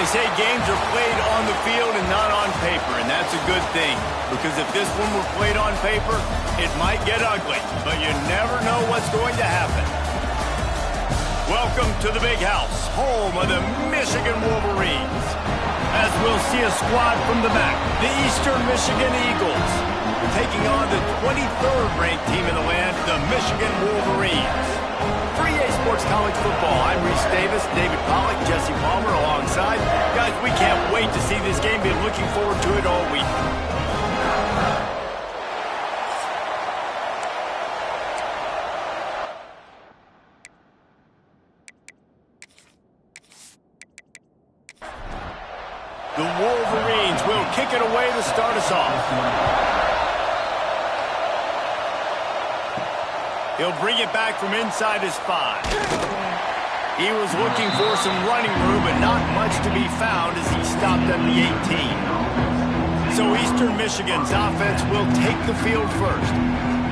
They say games are played on the field and not on paper, and that's a good thing. Because if this one were played on paper, it might get ugly, but you never know what's going to happen. Welcome to the Big House, home of the Michigan Wolverines. As we'll see a squad from the back, the Eastern Michigan Eagles, taking on the 23rd ranked team in the land, the Michigan Wolverines. For EA Sports College Football, I'm Reese Davis, David Pollack, Jesse Palmer alongside. Guys, we can't wait to see this game. Been looking forward to it all week. The Wolverines will kick it away to start us off. He'll bring it back from inside his 5. He was looking for some running room, but not much to be found as he stopped at the 18. So Eastern Michigan's offense will take the field first.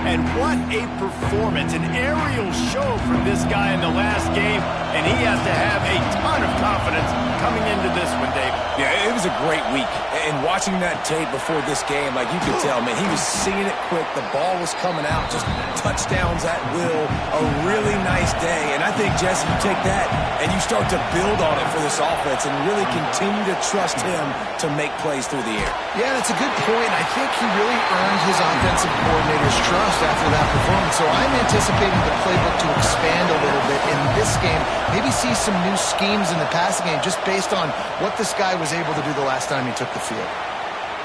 And what a performance, an aerial show from this guy in the last game, and he has to have a ton of confidence coming into this one, David. Yeah, it was a great week. And watching that tape before this game, like you could tell, man, he was seeing it quick. The ball was coming out, just touchdowns at will. A really nice day. And I think, Jesse, you take that and you start to build on it for this offense and really continue to trust him to make plays through the air. Yeah, that's a good point. I think he really earned his offensive coordinator's trust after that performance. So I'm anticipating the playbook to expand a little bit in this game. Maybe see some new schemes in the passing game just based on what this guy was able to do the last time he took the field.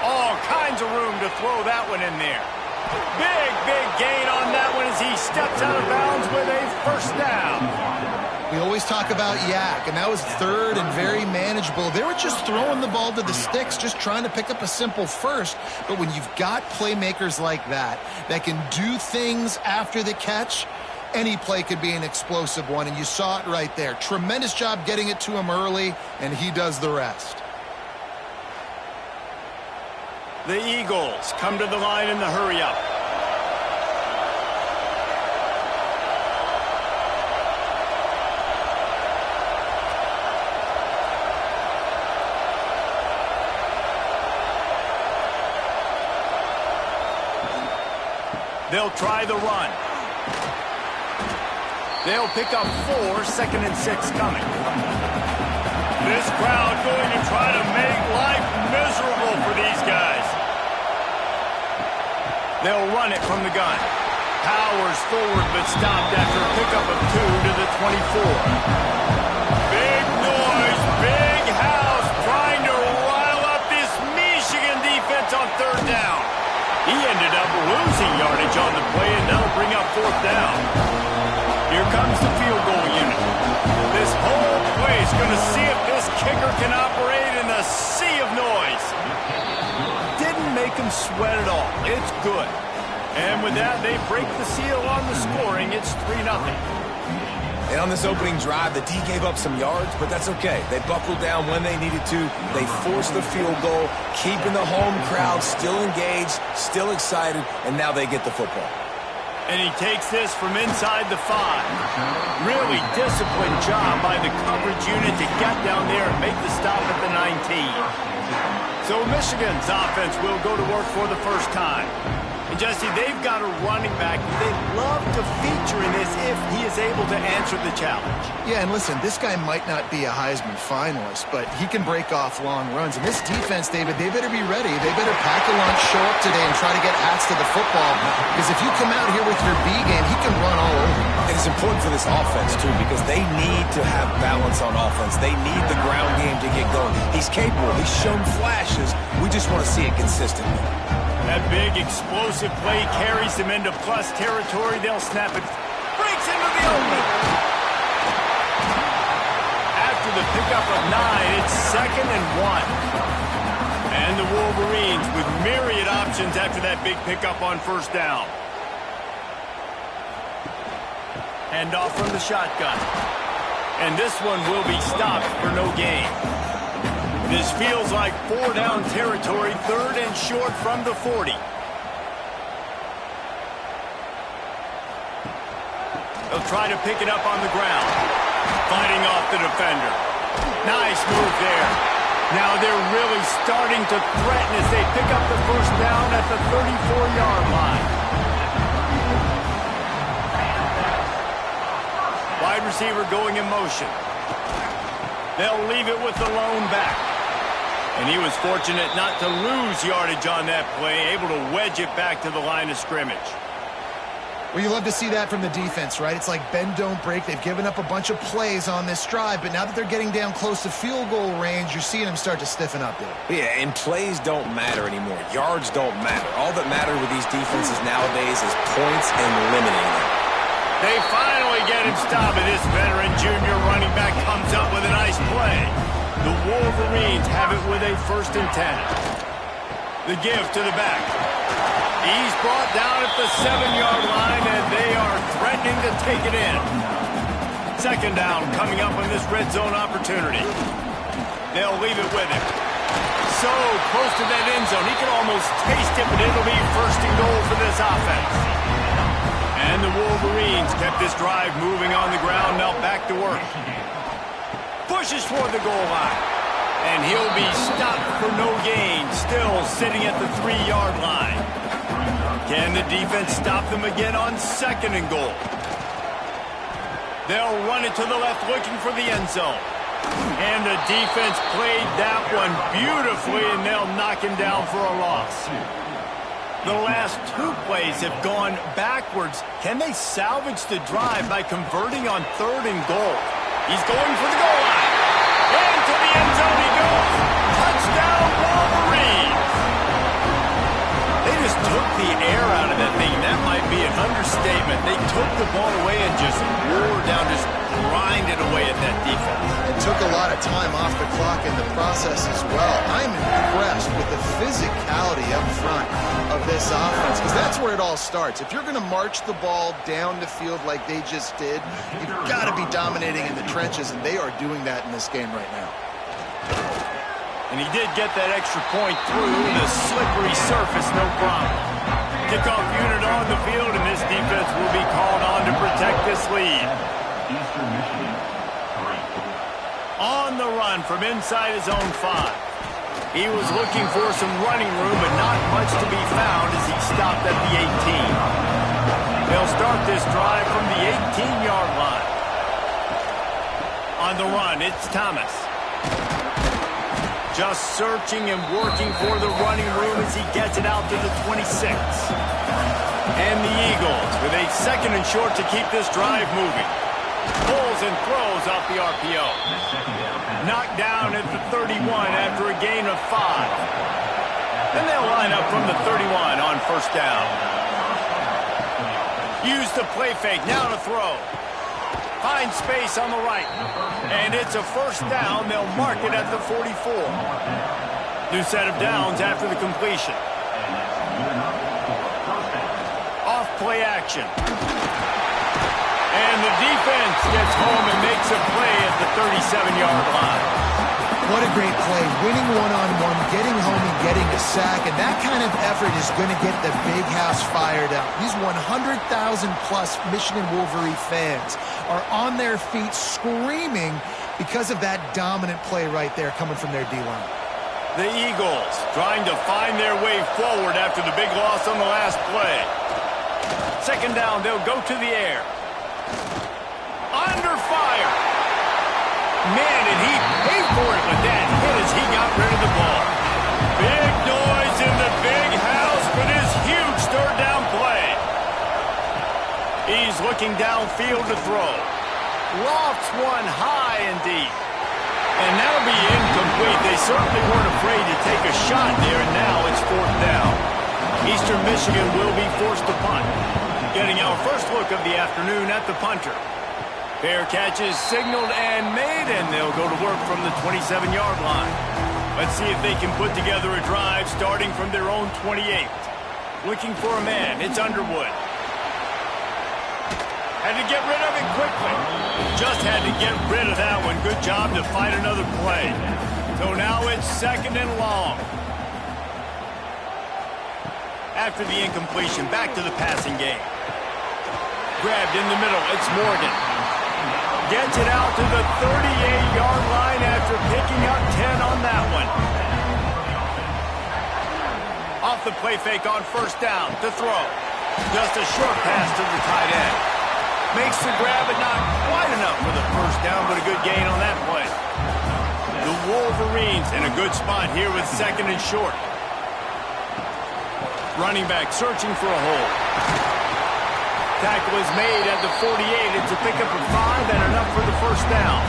All kinds of room to throw that one in there. Big gain on that one as he steps out of bounds with a first down. We always talk about Yak, and that was third and very manageable. They were just throwing the ball to the sticks, just trying to pick up a simple first. But when you've got playmakers like that can do things after the catch, any play could be an explosive one, and you saw it right there. Tremendous job getting it to him early, and he does the rest. The Eagles come to the line in the hurry-up. They'll try the run. They'll pick up 4, 2nd and 6 coming. This crowd going to try to make life miserable for these guys. They'll run it from the gun. Powers forward but stopped after a pickup of 2 to the 24. Big noise, big house trying to rile up this Michigan defense on 3rd down. He ended up losing yardage on the play, and that'll bring up 4th down. Here comes the field goal unit. This whole place going to see if this kicker can operate in the sea of noise. Didn't make him sweat at all. It's good. And with that, they break the seal on the scoring. It's 3-0. And on this opening drive, the D gave up some yards, but that's okay. They buckled down when they needed to. They forced the field goal, keeping the home crowd still engaged, still excited, and now they get the football. And he takes this from inside the 5. Really disciplined job by the coverage unit to get down there and make the stop at the 19. So Michigan's offense will go to work for the first time. And Jesse, they've got a running back they'd love to feature in this if he is able to answer the challenge. Yeah, and listen, this guy might not be a Heisman finalist, but he can break off long runs. And this defense, David, they better be ready. They better pack a lunch, show up today, and try to get hats to the football. Because if you come out here with your B game, he can run all over. And it's important for this offense, too, because they need to have balance on offense. They need the ground game to get going. He's capable. He's shown flashes. We just want to see it consistently. That big explosive play carries them into plus territory. They'll snap it. Breaks into the open. After the pickup of 9, it's 2nd and 1. And the Wolverines with myriad options after that big pickup on 1st down. Hand off from the shotgun. And this one will be stopped for no gain. This feels like 4-down territory, 3rd and short from the 40. They'll try to pick it up on the ground. Fighting off the defender. Nice move there. Now they're really starting to threaten as they pick up the first down at the 34-yard line. Wide receiver going in motion. They'll leave it with the lone back. And he was fortunate not to lose yardage on that play, able to wedge it back to the line of scrimmage. Well, you love to see that from the defense, right? It's like bend, don't break. They've given up a bunch of plays on this drive, but now that they're getting down close to field goal range, you're seeing them start to stiffen up there. Yeah, and plays don't matter anymore. Yards don't matter. All that matters with these defenses nowadays is points and limiting them. They finally get him stopped, and this veteran junior running back comes up with a nice play. The Wolverines have it with a 1st and 10. The give to the back. He's brought down at the 7-yard line, and they are threatening to take it in. 2nd down coming up on this red zone opportunity. They'll leave it with him. So close to that end zone. He can almost taste it, but it'll be 1st and goal for this offense. And the Wolverines kept this drive moving on the ground. Now back to work. Pushes toward the goal line. And he'll be stopped for no gain. Still sitting at the 3-yard line. Can the defense stop them again on 2nd and goal? They'll run it to the left looking for the end zone. And the defense played that one beautifully, and they'll knock him down for a loss. The last 2 plays have gone backwards. Can they salvage the drive by converting on 3rd and goal? He's going for the goal line. Into the end zone he goes. Touchdown, Wolverines. They just took the air out of that thing. That might be an understatement. They took the ball away and just wore down, just grinded away at that defense. It took a lot of time off the clock in the process as well. I'm impressed with the physicality up front of this offense, because that's where it all starts. If you're going to march the ball down the field like they just did, you've got to be dominating in the trenches, and they are doing that in this game right now. And he did get that extra point through the slippery surface, no problem. Kickoff unit on the field, and this defense will be called on to protect this lead. On the run from inside his own 5. He was looking for some running room, but not much to be found as he stopped at the 18. They'll start this drive from the 18-yard line. On the run, it's Thomas. Just searching and working for the running room as he gets it out to the 26. And the Eagles with a 2nd and short to keep this drive moving. Pulls and throws off the RPO. Knocked down at the 31 after a gain of 5. Then they'll line up from the 31 on 1st down. Use the play fake, now to throw. Finds space on the right. And it's a 1st down. They'll mark it at the 44. New set of downs after the completion. Off play action. And the defense gets home and makes a play at the 37-yard line. What a great play. Winning one-on-one, getting home and getting a sack, and that kind of effort is going to get the big house fired up. These 100,000-plus Michigan Wolverine fans are on their feet screaming because of that dominant play right there coming from their D-line. The Eagles trying to find their way forward after the big loss on the last play. 2nd down, they'll go to the air. Under fire. Man, did he pay for it with that hit as he got rid of the ball. Big noise in the big house for this huge 3rd down play. He's looking downfield to throw. Lofts one high and deep. And that'll be incomplete. They certainly weren't afraid to take a shot there, and now it's 4th down. Eastern Michigan will be forced to punt. Getting our first look of the afternoon at the punter. Fair catches signaled and made, and they'll go to work from the 27-yard line. Let's see if they can put together a drive starting from their own 28. Looking for a man, it's Underwood. Had to get rid of it quickly. Just had to get rid of that one. Good job to find another play. So now it's 2nd and long. After the incompletion, back to the passing game. Grabbed in the middle, it's Morgan. Gets it out to the 38-yard line after picking up 10 on that one. Off the play fake on first down to throw. Just a short pass to the tight end. Makes the grab, but not quite enough for the first down, but a good gain on that play. The Wolverines in a good spot here with second and short. Running back searching for a hole. Tackle is made at the 48. It's a pickup of 5 and enough for the first down.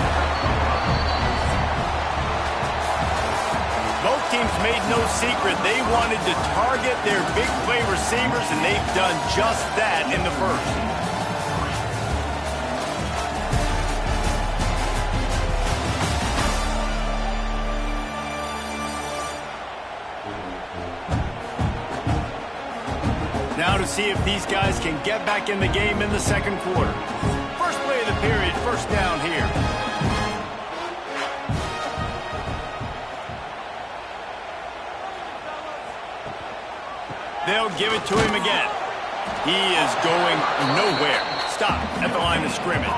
Both teams made no secret. They wanted to target their big play receivers, and they've done just that in the first. Now to see if these guys can get back in the game in the second quarter. First play of the period, first down here. They'll give it to him again. He is going nowhere. Stop at the line of scrimmage.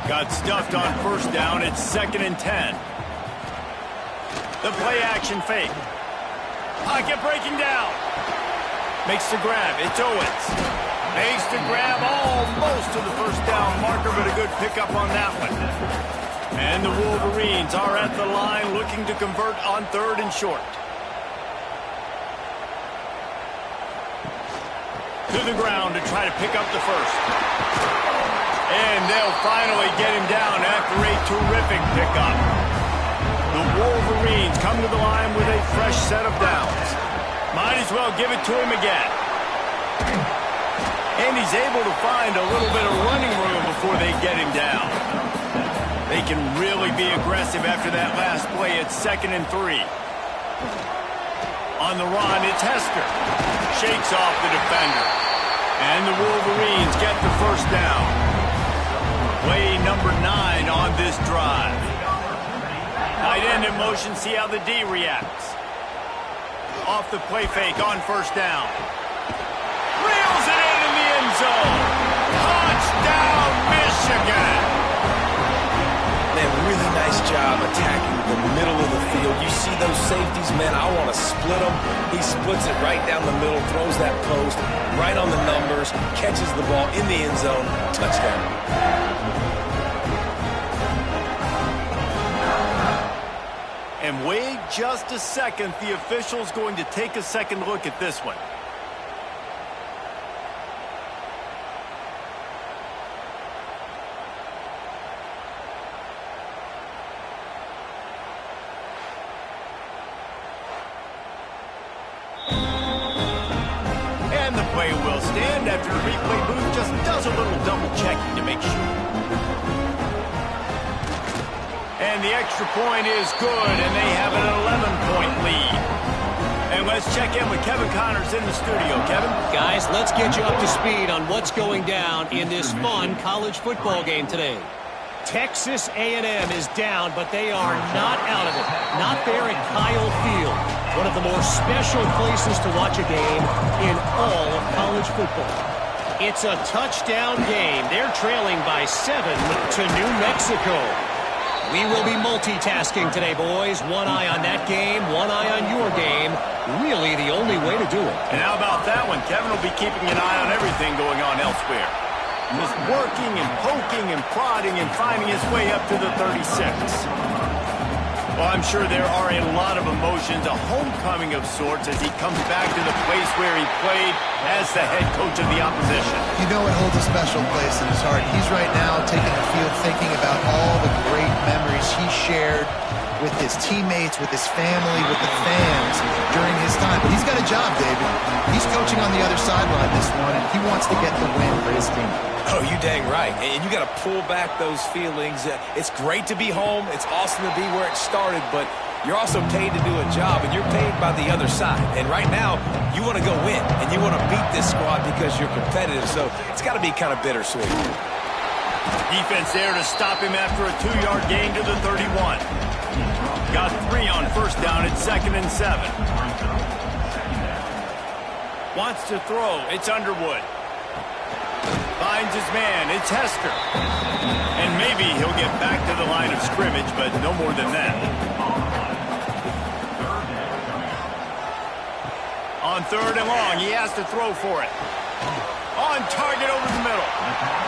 Got stuffed on first down. It's 2nd and 10. The play action fake. Pocket breaking down. Makes the grab. It's Owens. Makes the grab almost to the first down marker, but a good pickup on that one. And the Wolverines are at the line looking to convert on 3rd and short. To the ground to try to pick up the first. And they'll finally get him down after a terrific pickup. The Wolverines come to the line with a fresh set of downs. Might as well give it to him again. And he's able to find a little bit of running room before they get him down. They can really be aggressive after that last play. It's 2nd and 3. On the run, it's Hester. Shakes off the defender. And the Wolverines get the first down. Play number 9 on this drive. Tight end in motion, see how the D reacts. Off the play fake on first down. Reels it in the end zone. Touchdown, Michigan. Man, really nice job attacking the middle of the field. You see those safeties, man, I want to split them. He splits it right down the middle, throws that post, right on the numbers, catches the ball in the end zone. Touchdown. And wait just a second. The official's going to take a second look at this one. And the play will stand after the replay booth just does a little double checking to make sure. And the extra point is good, and they have an 11-point lead. And let's check in with Kevin Connors in the studio. Kevin? Guys, let's get you up to speed on what's going down in this fun college football game today. Texas A&M is down, but they are not out of it. Not there at Kyle Field, one of the more special places to watch a game in all of college football. It's a touchdown game. They're trailing by 7 to New Mexico. We will be multitasking today, boys. One eye on that game, one eye on your game. Really the only way to do it. And how about that one? Kevin will be keeping an eye on everything going on elsewhere. Just working and poking and prodding and finding his way up to the 36. Well, I'm sure there are a lot of emotions, a homecoming of sorts as he comes back to the place where he played as the head coach of the opposition. You know it holds a special place in his heart. He's right now taking the field thinking about all the great memories he shared with his teammates, with his family, with the fans during his time. But he's got a job, David. He's coaching on the other sideline this one, and he wants to get the win for his team. Oh, you dang right. And you got to pull back those feelings. It's great to be home. It's awesome to be where it started, but you're also paid to do a job, and you're paid by the other side. And right now, you want to go win, and you want to beat this squad because you're competitive. So it's got to be kind of bittersweet. Defense there to stop him after a 2-yard gain to the 31. Got 3 on first down at 2nd and 7. Wants to throw. It's Underwood. finds his man. It's Hester. And maybe he'll get back to the line of scrimmage, but no more than that. On 3rd and long, he has to throw for it. On target over the middle.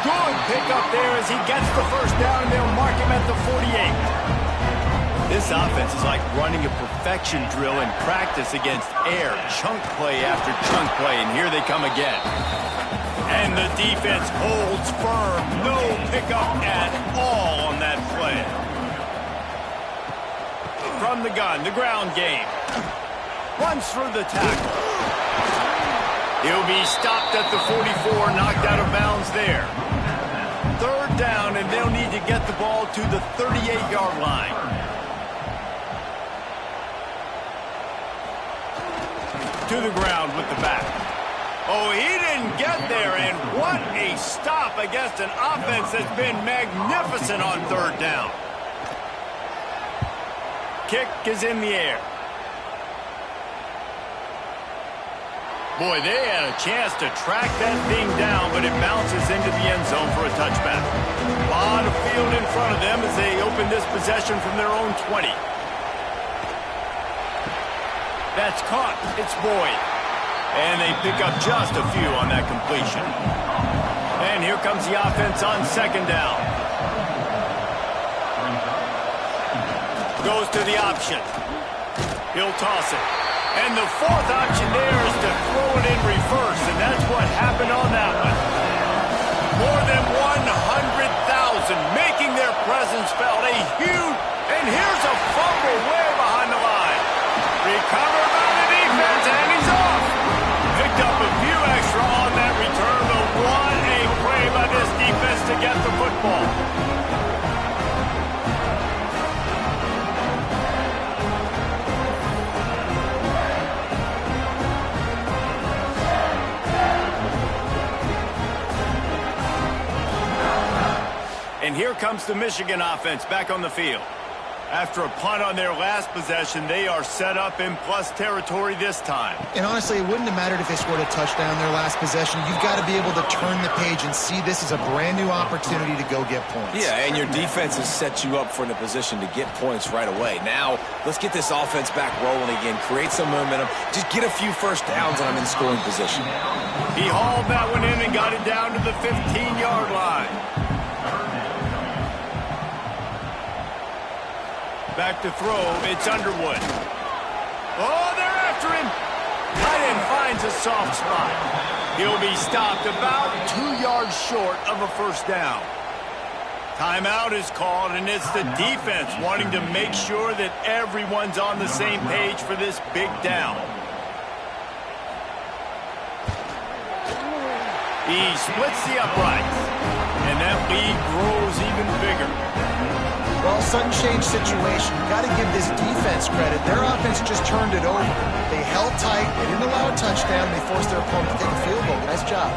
Good pickup there as he gets the first down, and they'll mark him at the 48. This offense is like running a perfection drill in practice against air. Chunk play after chunk play, and here they come again. And the defense holds firm. No pickup at all on that play. From the gun, the ground game. Runs through the tackle. He'll be stopped at the 44, knocked out of bounds there. 3rd down, and they'll need to get the ball to the 38-yard line. To the ground with the back. Oh, he didn't get there, and what a stop against an offense that's been magnificent on 3rd down. Kick is in the air. Boy, they had a chance to track that thing down, but it bounces into the end zone for a touchback. A lot of field in front of them as they open this possession from their own 20. That's caught. It's Boyd. And they pick up just a few on that completion. And here comes the offense on 2nd down. Goes to the option. He'll toss it. And the 4th option there is to throw it in reverse, and that's what happened on that one. More than 100,000 making their presence felt. A huge, and here's a fumble way behind the line. Recovered by the defense, and he's off. Picked up a few extra on that return, but what a play by this defense to get the football. And here comes the Michigan offense back on the field. After a punt on their last possession, they are set up in plus territory this time. And honestly, it wouldn't have mattered if they scored a touchdown their last possession. You've got to be able to turn the page and see this as a brand new opportunity to go get points. Yeah, and your defense has set you up for a position to get points right away. Now, let's get this offense back rolling again, create some momentum, just get a few first downs and I'm in scoring position. He hauled that one in and got it down to the 15-yard line. Back to throw, it's Underwood. Oh, they're after him. Tight end finds a soft spot. He'll be stopped about 2 yards short of a first down. Timeout is called, and it's the defense wanting to make sure that everyone's on the same page for this big down. He splits the uprights, and that lead grows even bigger. Well, sudden change situation. You've got to give this defense credit. Their offense just turned it over. They held tight. They didn't allow a touchdown. They forced their opponent to take a field goal. Nice job.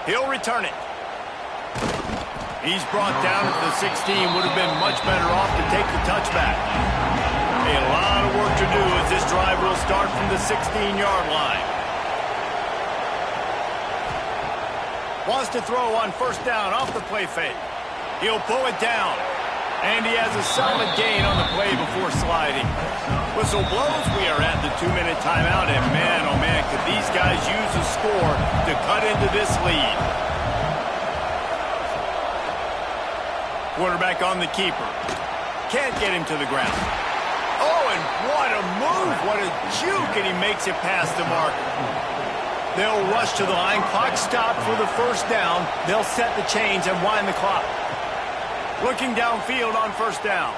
He'll return it. He's brought down at the 16. Would have been much better off to take the touchback. A lot of work to do as this drive will start from the 16-yard line. Wants to throw on first down off the play fake. He'll pull it down. And he has a solid gain on the play before sliding. Whistle blows. We are at the 2-minute timeout. And man, oh man, could these guys use a score to cut into this lead. Quarterback on the keeper. Can't get him to the ground. Oh, and what a move. What a juke. And he makes it past the marker. They'll rush to the line. Clock stopped for the first down. They'll set the chains and wind the clock. Looking downfield on first down.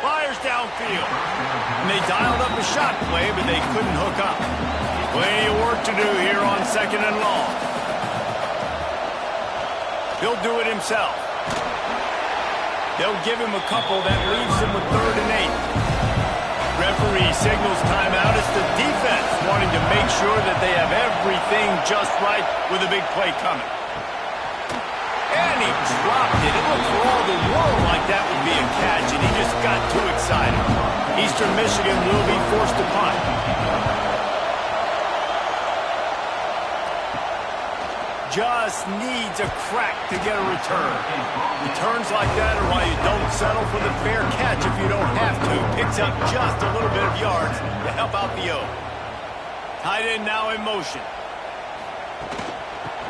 Fires downfield. And they dialed up a shot play, but they couldn't hook up. Plenty of work to do here on 2nd and long. He'll do it himself. They'll give him a couple. That leaves him with 3rd and 8. Referee signals timeout. It's the defense wanting to make sure that they have everything just right with a big play coming. And he dropped it. It looked for all the world like that would be a catch, and he just got too excited. Eastern Michigan will be forced to punt. just needs a crack to get a return. Returns like that are why you don't settle for the fair catch if you don't have to. Picks up just a little bit of yards to help out the O. Tight end now in motion.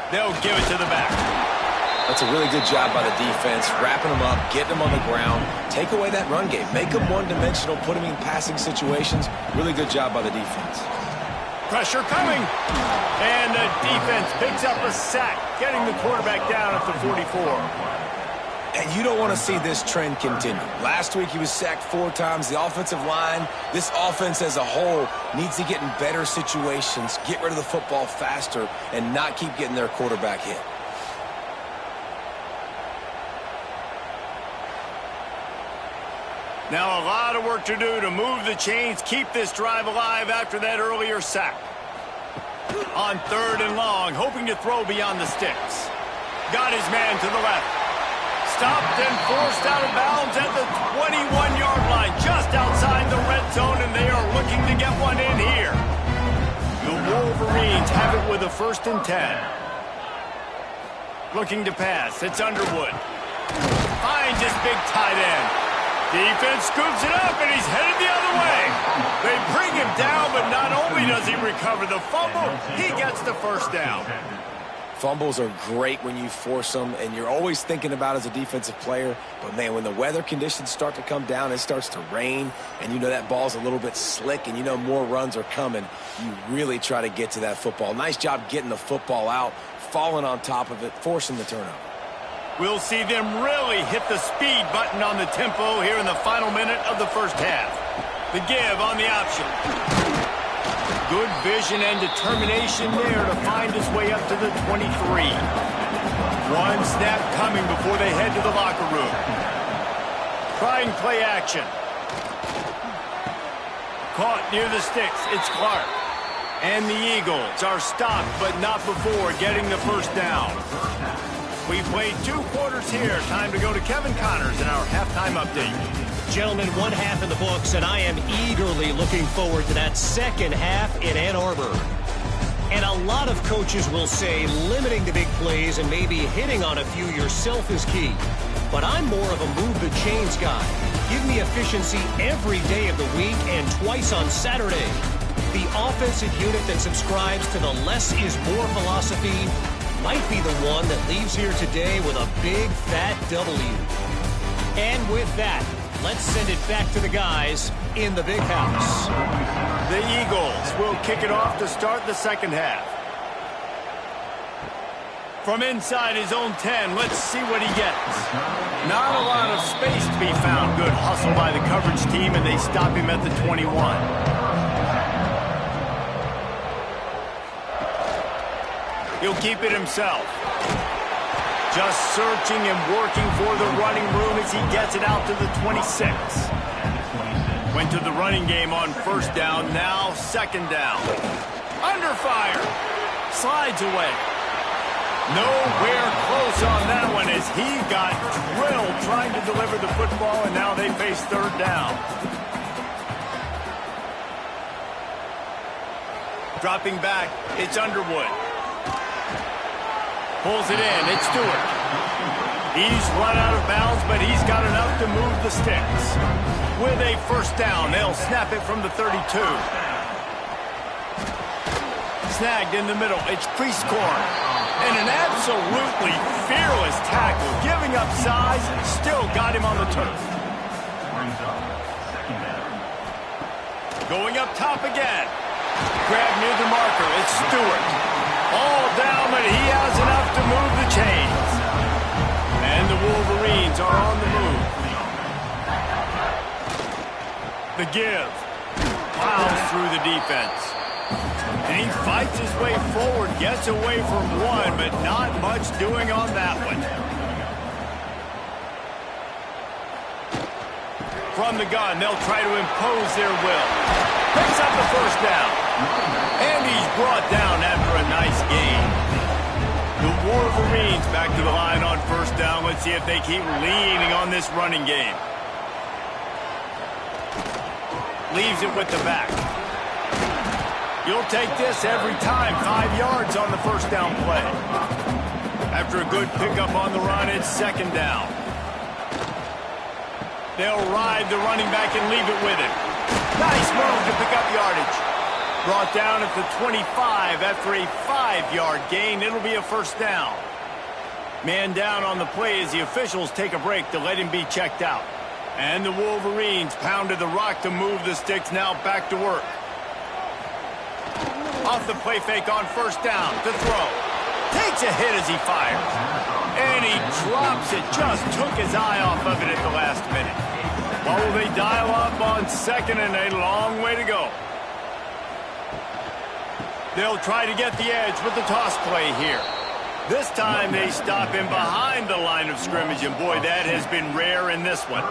They'll give it to the back. That's a really good job by the defense, wrapping them up, getting them on the ground. Take away that run game. Make them one-dimensional, put them in passing situations. Really good job by the defense. Pressure coming. And the defense picks up a sack, getting the quarterback down at the 44. And you don't want to see this trend continue. Last week he was sacked 4 times. The offensive line, this offense as a whole, needs to get in better situations, get rid of the football faster, and not keep getting their quarterback hit. Now a lot of work to do to move the chains, keep this drive alive after that earlier sack. On 3rd and long, hoping to throw beyond the sticks. Got his man to the left. Stopped and forced out of bounds at the 21-yard line, just outside the red zone, and they are looking to get one in here. The Wolverines have it with a 1st and 10. Looking to pass. It's Underwood. Finds his big tight end. Defense scoops it up, and he's headed the other way. They bring him down, but not only does he recover the fumble, he gets the 1st down. Fumbles are great when you force them, and you're always thinking about as a defensive player. But, man, when the weather conditions start to come down, it starts to rain, and you know that ball's a little bit slick, and you know more runs are coming, you really try to get to that football. Nice job getting the football out, falling on top of it, forcing the turnover. We'll see them really hit the speed button on the tempo here in the final minute of the 1st half. The give on the option. Good vision and determination there to find his way up to the 23. One snap coming before they head to the locker room. Trying play action. Caught near the sticks. It's Clark. And the Eagles are stopped, but not before getting the 1st down. We played 2 quarters here. Time to go to Kevin Connors in our halftime update. Gentlemen, 1 half in the books, and I am eagerly looking forward to that 2nd half in Ann Arbor. And a lot of coaches will say limiting the big plays and maybe hitting on a few yourself is key. But I'm more of a move the chains guy. Give me efficiency every day of the week and twice on Saturday. The offensive unit that subscribes to the less is more philosophy might be the one that leaves here today with a big fat W. And with that, let's send it back to the guys in the big house. The Eagles will kick it off to start the 2nd half. From inside his own 10, let's see what he gets. Not a lot of space to be found. Good hustle by the coverage team, and they stop him at the 21. He'll keep it himself. Just searching and working for the running room as he gets it out to the 26. Went to the running game on 1st down, now 2nd down. Under fire. Slides away. Nowhere close on that one as he got drilled trying to deliver the football, and now they face 3rd down. Dropping back, it's Underwood. Pulls it in. It's Stewart. He's run out of bounds, but he's got enough to move the sticks. With a 1st down, they'll snap it from the 32. Snagged in the middle. It's Priestcorn. And an absolutely fearless tackle. Giving up size, still got him on the turf. Going up top again. Grab near the marker. It's Stewart. All down, but he has enough to move the chains. And the Wolverines are on the move. The give. Plows through the defense. And he fights his way forward, gets away from one, but not much doing on that one. From the gun, they'll try to impose their will. Picks up the 1st down. And he's brought down after a nice gain. The Wolverines back to the line on 1st down. Let's see if they keep leaning on this running game. Leaves it with the back. You'll take this every time. 5 yards on the first down play. After a good pickup on the run, it's second down. They'll ride the running back and leave it with him. Nice move to pick up yardage. Brought down at the 25 after a 5-yard gain. It'll be a first down. Man down on the play as the officials take a break to let him be checked out. And the Wolverines pounded the rock to move the sticks, now back to work. Off the play fake on first down to throw. Takes a hit as he fires. And he drops it. Just took his eye off of it at the last minute. What will they dial up on second and a long way to go? They'll try to get the edge with the toss play here. This time they stop him behind the line of scrimmage, and boy, that has been rare in this one.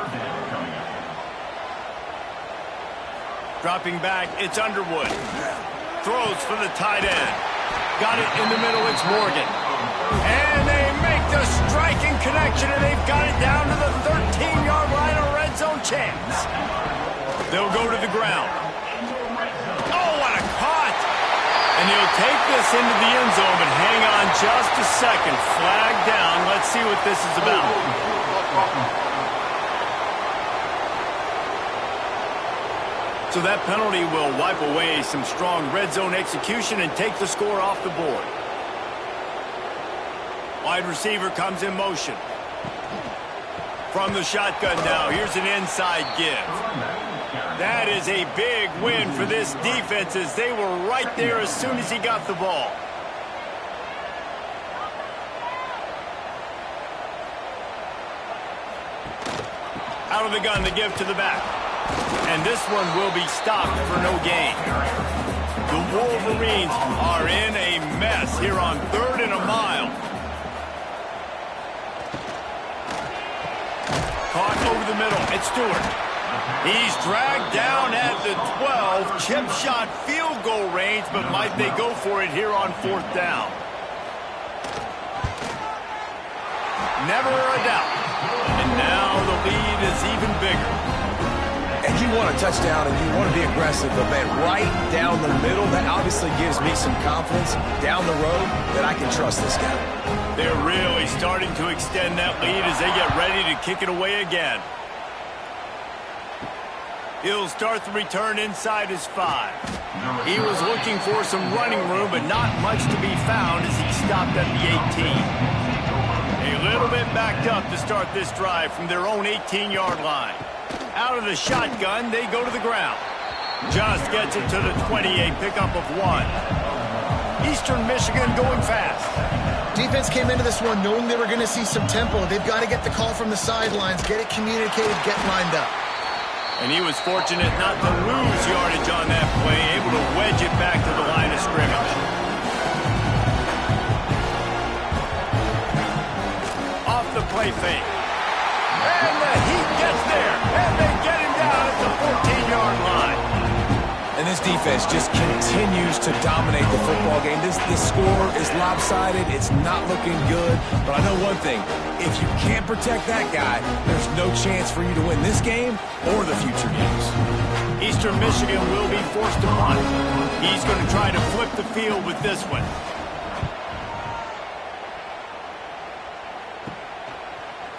Dropping back, it's Underwood. Throws for the tight end. Got it in the middle, it's Morgan. And they make the striking connection, and they've got it down to the 13-yard line, a red zone chance. They'll go to the ground. Oh, what a caught! And he'll take this into the end zone, but hang on just a second. Flag down. Let's see what this is about. So that penalty will wipe away some strong red zone execution and take the score off the board. Wide receiver comes in motion. From the shotgun now, here's an inside give. That is a big win for this defense as they were right there as soon as he got the ball. Out of the gun, the give to the back. And this one will be stopped for no gain. The Wolverines are in a mess here on 3rd and a mile. Caught over the middle. It's Stewart. He's dragged down at the 12. Chip shot field goal range, but might they go for it here on 4th down? Never a doubt. And now the lead is even bigger. And you want a touchdown and you want to be aggressive, but man, right down the middle, that obviously gives me some confidence down the road that I can trust this guy. They're really starting to extend that lead as they get ready to kick it away again. He'll start the return inside his 5. He was looking for some running room, but not much to be found as he stopped at the 18. A little bit backed up to start this drive from their own 18-yard line. Out of the shotgun, they go to the ground. Just gets it to the 28, pickup of 1. Eastern Michigan going fast. Defense came into this one knowing they were going to see some tempo. They've got to get the call from the sidelines, get it communicated, get lined up. And he was fortunate not to lose yardage on that play, able to wedge it back to the line of scrimmage. Off the play fake. And the Heat gets there, and they get him down at the 14-yard line. And this defense just continues to dominate the football game. This score is lopsided. It's not looking good. But I know one thing. If you can't protect that guy, there's no chance for you to win this game or the future games. Eastern Michigan will be forced to punt. He's going to try to flip the field with this one.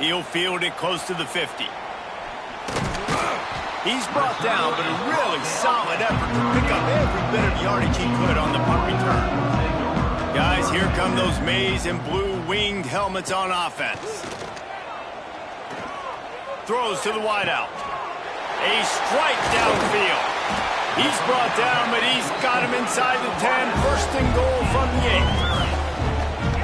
He'll field it close to the 50. He's brought down, but a really solid effort to pick up every bit of yardage he could on the punt return. Guys, here come those maize and blue winged helmets on offense. Throws to the wideout. A strike downfield. He's brought down, but he's got him inside the 10. First and goal from the 8.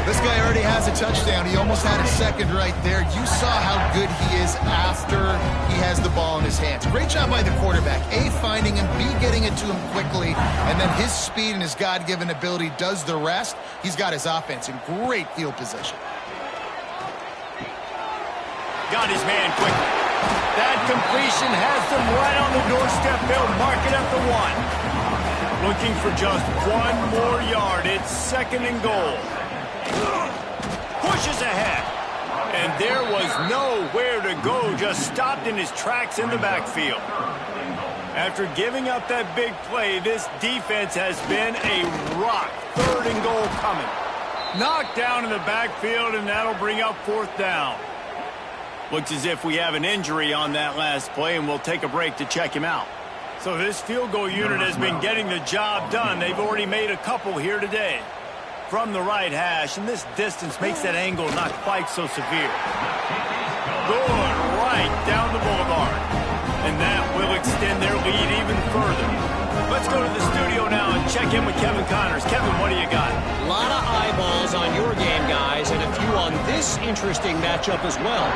This guy already has a touchdown. He almost had a second right there. You saw how good he is after he has the ball in his hands. Great job by the quarterback. A, finding him, B, getting it to him quickly, and then his speed and his God-given ability does the rest. He's got his offense in great field position. Got his man quickly. That completion has them right on the doorstep. They'll mark it at the 1. Looking for just 1 more yard. It's second and goal. Pushes ahead. And there was nowhere to go. Just stopped in his tracks in the backfield. After giving up that big play, this defense has been a rock. 3rd and goal coming. Knocked down in the backfield, and that'll bring up 4th down. Looks as if we have an injury on that last play, and we'll take a break to check him out. So this field goal unit has been getting the job done. They've already made a couple here today. From the right hash, and this distance makes that angle not quite so severe. Good right down the boulevard. And that will extend their lead even further. Let's go to the studio now and check in with Kevin Connors. Kevin, what do you got? A lot of eyeballs on your game, guys, and a few on this interesting matchup as well.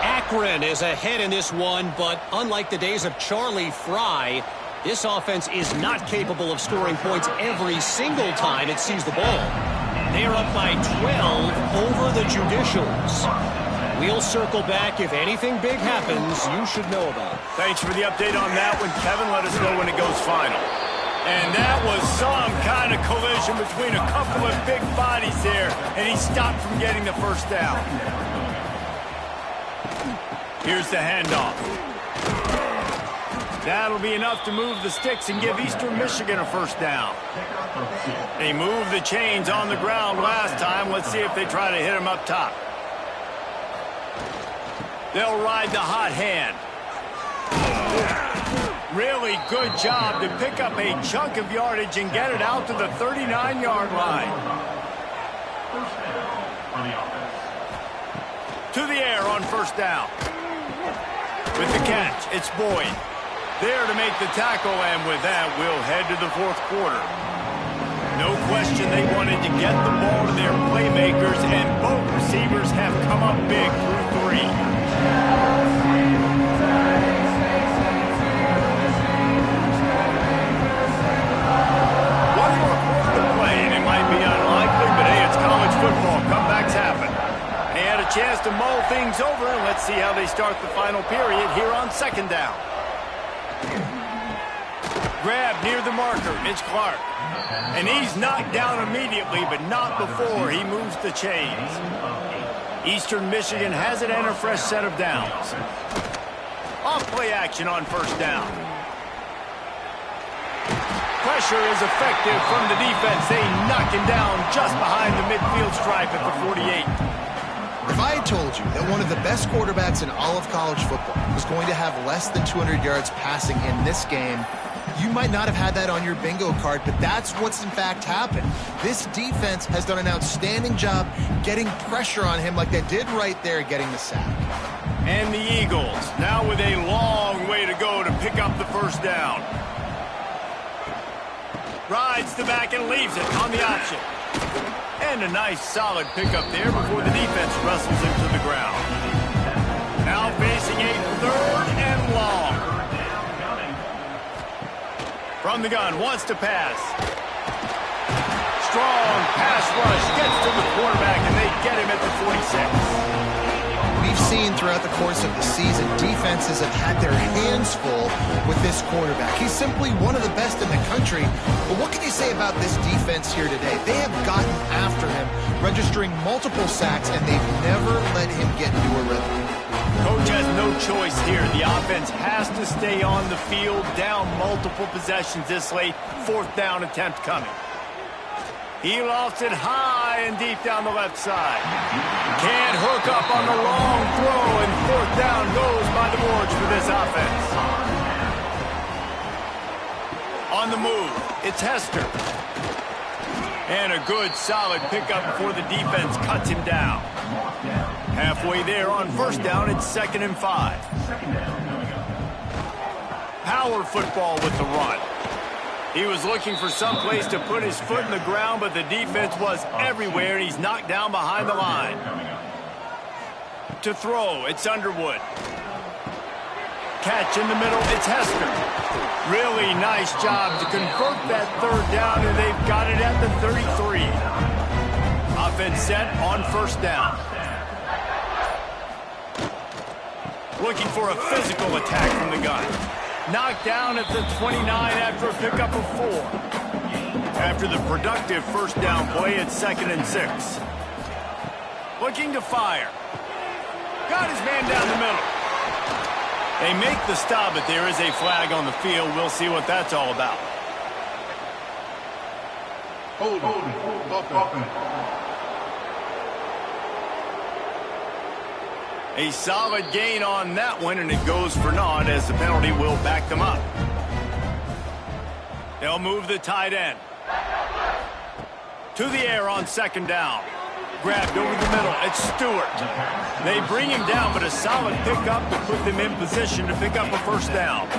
Akron is ahead in this one, but unlike the days of Charlie Fry, this offense is not capable of scoring points every single time it sees the ball. They're up by 12 over the Judicials. We'll circle back. If anything big happens, you should know about it. Thanks for the update on that one, Kevin. Let us know when it goes final. And that was some kind of collision between a couple of big bodies there, and he stopped from getting the 1st down. Here's the handoff. That'll be enough to move the sticks and give Eastern Michigan a 1st down. They moved the chains on the ground last time. Let's see if they try to hit him up top. They'll ride the hot hand. Really good job to pick up a chunk of yardage and get it out to the 39-yard line. To the air on 1st down. With the catch, it's Boyd. There to make the tackle, and with that, we'll head to the 4th quarter. No question they wanted to get the ball to their playmakers, and both receivers have come up big through 3. One more quarter to play, and it might be unlikely, but hey, it's college football. Comebacks happen. They had a chance to mull things over, and let's see how they start the final period here on 2nd down. Grab near the marker, Mitch Clark. And he's knocked down immediately, but not before he moves the chains. Eastern Michigan has it and a fresh set of downs. Off play action on 1st down. Pressure is effective from the defense. They knock him down just behind the midfield stripe at the 48. If I had told you that one of the best quarterbacks in all of college football was going to have less than 200 yards passing in this game, you might not have had that on your bingo card, but that's what's in fact happened. This defense has done an outstanding job getting pressure on him like they did right there, getting the sack. And the Eagles, now with a long way to go to pick up the 1st down. Rides the back and leaves it on the option. And a nice solid pickup there before the defense wrestles him to the ground. Now facing a 3rd and long. From the gun, wants to pass. Strong pass rush, gets to the quarterback, and they get him at the 46. We've seen throughout the course of the season, defenses have had their hands full with this quarterback. He's simply one of the best in the country. But what can you say about this defense here today? They have gotten after him, registering multiple sacks, and they've never let him get into a rhythm. Coach has no choice here. The offense has to stay on the field, down multiple possessions this late. 4th down attempt coming. He lofts it high and deep down the left side. Can't hook up on the long throw, and 4th down goes by the boards for this offense. On the move, it's Hester. And a good, solid pickup before the defense cuts him down. Halfway there on 1st down, it's 2nd and 5. Power football with the run. He was looking for some place to put his foot in the ground, but the defense was everywhere, and he's knocked down behind the line. To throw, it's Underwood. Catch in the middle, it's Hester. Really nice job to convert that 3rd down, and they've got it at the 33. Offense set on 1st down. Looking for a physical attack from the gun. Knocked down at the 29 after a pickup of 4. After the productive 1st down play, it's 2nd and 6. Looking to fire. Got his man down the middle. They make the stop, but there is a flag on the field. We'll see what that's all about. Hold on. A solid gain on that one, and it goes for naught as the penalty will back them up. They'll move the tight end. To the air on second down. Grabbed over the middle. It's Stewart. They bring him down, but a solid pickup to put them in position to pick up a first down.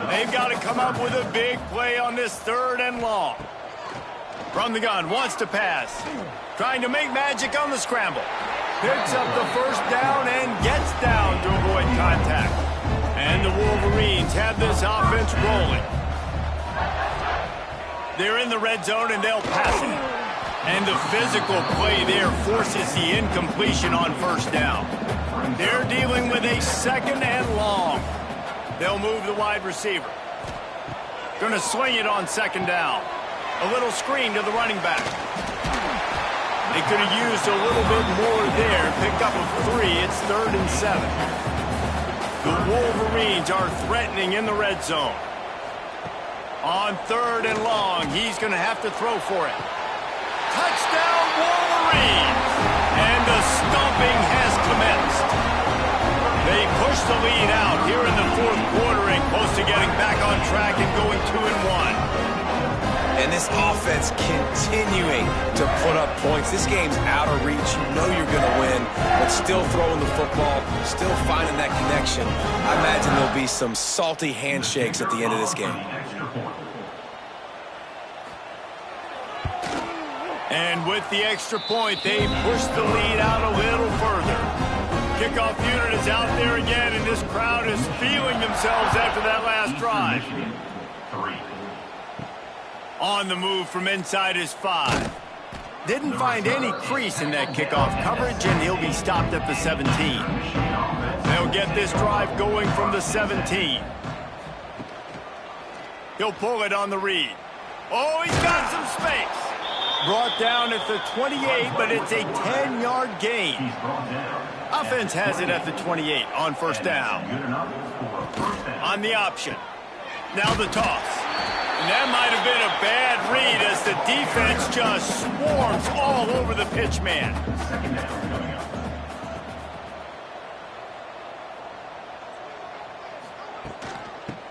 They've got to come up with a big play on this 3rd and long. From the gun, wants to pass. Trying to make magic on the scramble. Picks up the first down and gets down to avoid contact. And the Wolverines have this offense rolling. They're in the red zone and they'll pass it. And the physical play there forces the incompletion on first down. They're dealing with a 2nd and long. They'll move the wide receiver. Going to swing it on 2nd down. A little screen to the running back. They could have used a little bit more there. Pick up a 3. It's 3rd and 7. The Wolverines are threatening in the red zone. On 3rd and long, he's going to have to throw for it. Touchdown, Wolverines! And the stomping has commenced. They push the lead out here in the 4th quarter and close to getting back on track and going 2-1. And this offense continuing to put up points. This game's out of reach. You know you're going to win, but still throwing the football, still finding that connection. I imagine there'll be some salty handshakes at the end of this game. And with the extra point, they push the lead out a little further. Kickoff unit is out there again, and this crowd is feeling themselves after that last drive. On the move from inside his 5. Didn't find any crease in that kickoff coverage, and he'll be stopped at the 17. They'll get this drive going from the 17. He'll pull it on the read. Oh, he's got some space. Brought down at the 28, but it's a 10-yard gain. Offense has it at the 28 on first down. On the option. Now the toss. And that might have been a bad read as the defense just swarms all over the pitch man.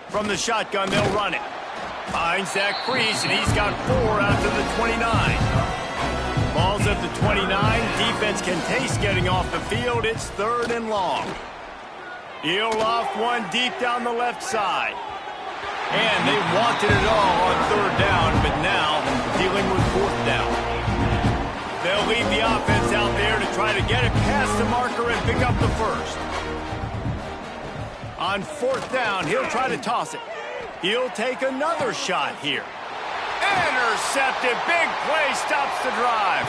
From the shotgun, they'll run it. Finds that crease, and he's got 4 out to the 29. Ball's at the 29. Defense can taste getting off the field. It's 3rd and long. He'll loft one deep down the left side. And they wanted it all on 3rd down, but now dealing with 4th down. They'll leave the offense out there to try to get it past the marker and pick up the first. On 4th down, he'll try to toss it. He'll take another shot here. Intercepted. Big play stops the drive.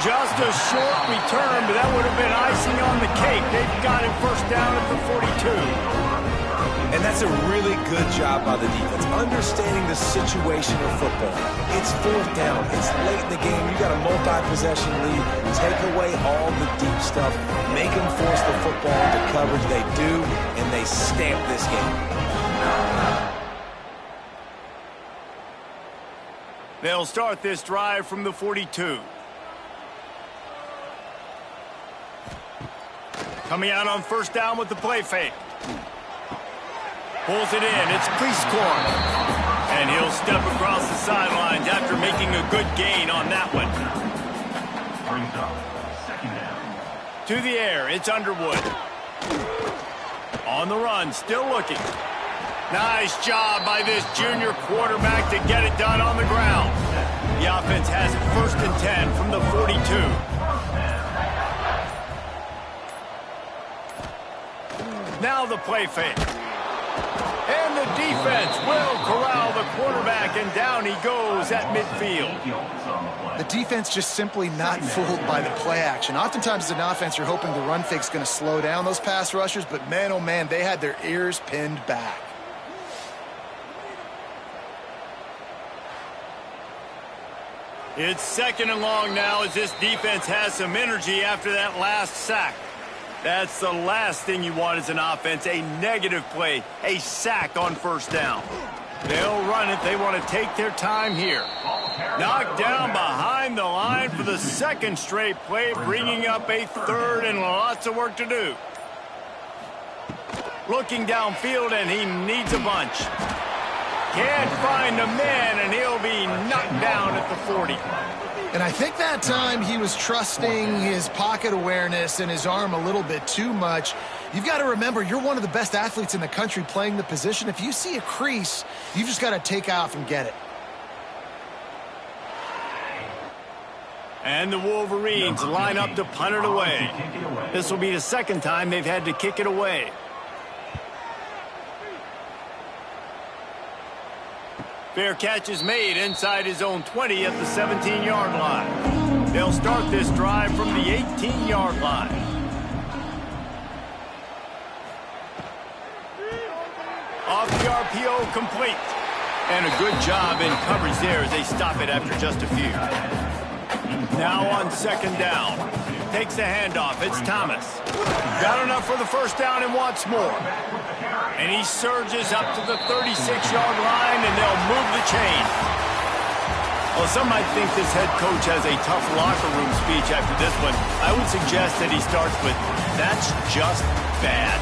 Just a short return, but that would have been icing on the cake. They've got him first down at the 42. And that's a really good job by the defense, understanding the situation of football. It's 4th down. It's late in the game. You got a multi-possession lead. Take away all the deep stuff. Make them force the football into coverage. They do, and they stamp this game. They'll start this drive from the 42. Coming out on first down with the play fake. Pulls it in. It's Priestcorn. And he'll step across the sidelines after making a good gain on that one. To the air. It's Underwood. On the run. Still looking. Nice job by this junior quarterback to get it done on the ground. The offense has it 1st and 10 from the 42. Now the play fake. And the defense will corral the quarterback, and down he goes at midfield. The defense just simply not fooled by the play action. Oftentimes as an offense, you're hoping the run fake's going to slow down those pass rushers, but man, oh man, they had their ears pinned back. It's 2nd and long now as this defense has some energy after that last sack. That's the last thing you want as an offense, a negative play, a sack on first down. They'll run it. They want to take their time here. Knocked down behind the line for the second straight play, bringing up a third and lots of work to do. Looking downfield, and he needs a bunch. Can't find a man, and he'll be knocked down at the 40. And I think that time he was trusting his pocket awareness and his arm a little bit too much. You've got to remember, you're one of the best athletes in the country playing the position. If you see a crease, you've just got to take off and get it. And the Wolverines line up to punt it away. This will be the second time they've had to kick it away. Fair catch is made inside his own 20 at the 17-yard line. They'll start this drive from the 18-yard line. Off the RPO, complete. And a good job in coverage there as they stop it after just a few. Now on second down. Takes the handoff. It's Thomas. Got enough for the first down and wants more. And he surges up to the 36-yard line, and they'll move the chain. Well, some might think this head coach has a tough locker room speech after this one. I would suggest that he starts with, "That's just bad."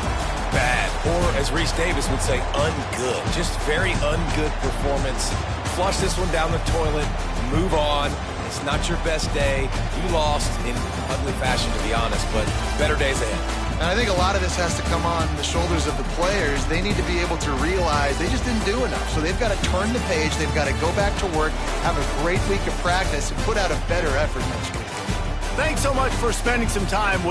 Bad. Or, as Reese Davis would say, ungood. Just very ungood performance. Flush this one down the toilet. Move on. It's not your best day. You lost in ugly fashion, to be honest, but better days ahead. And I think a lot of this has to come on the shoulders of the players. They need to be able to realize they just didn't do enough. So they've got to turn the page. They've got to go back to work, have a great week of practice, and put out a better effort next week. Thanks so much for spending some time with